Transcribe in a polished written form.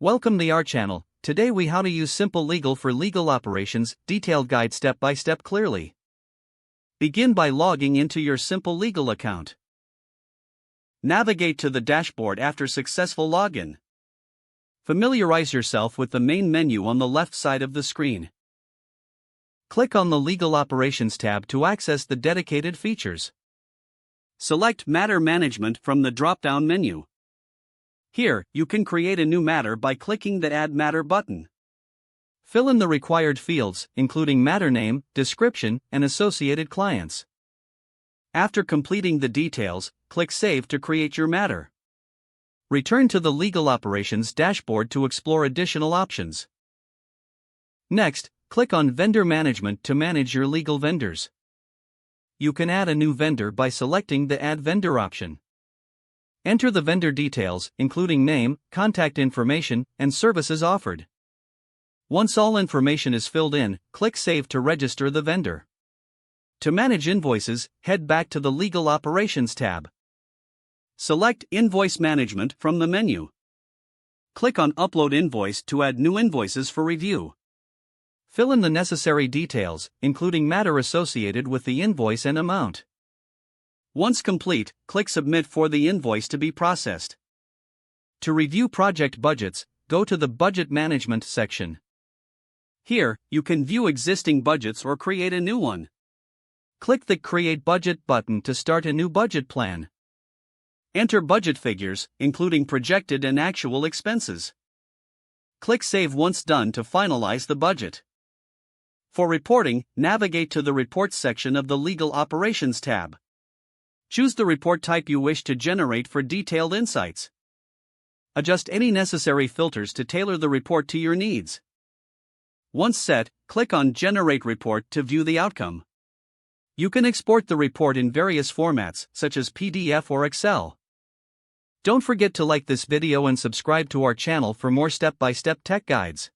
Welcome to our channel. Today we how to use SimpleLegal for legal operations, detailed guide step by step clearly. Begin by logging into your SimpleLegal account. Navigate to the dashboard after successful login. Familiarize yourself with the main menu on the left side of the screen. Click on the Legal Operations tab to access the dedicated features. Select Matter Management from the drop-down menu. Here, you can create a new matter by clicking the Add Matter button. Fill in the required fields, including matter name, description, and associated clients. After completing the details, click Save to create your matter. Return to the Legal Operations dashboard to explore additional options. Next, click on Vendor Management to manage your legal vendors. You can add a new vendor by selecting the Add Vendor option. Enter the vendor details, including name, contact information, and services offered. Once all information is filled in, click Save to register the vendor. To manage invoices, head back to the Legal Operations tab. Select Invoice Management from the menu. Click on Upload Invoice to add new invoices for review. Fill in the necessary details, including matter associated with the invoice and amount. Once complete, click Submit for the invoice to be processed. To review project budgets, go to the Budget Management section. Here, you can view existing budgets or create a new one. Click the Create Budget button to start a new budget plan. Enter budget figures, including projected and actual expenses. Click Save once done to finalize the budget. For reporting, navigate to the Reports section of the Legal Operations tab. Choose the report type you wish to generate for detailed insights. Adjust any necessary filters to tailor the report to your needs. Once set, click on Generate Report to view the outcome. You can export the report in various formats, such as PDF or Excel. Don't forget to like this video and subscribe to our channel for more step-by-step tech guides.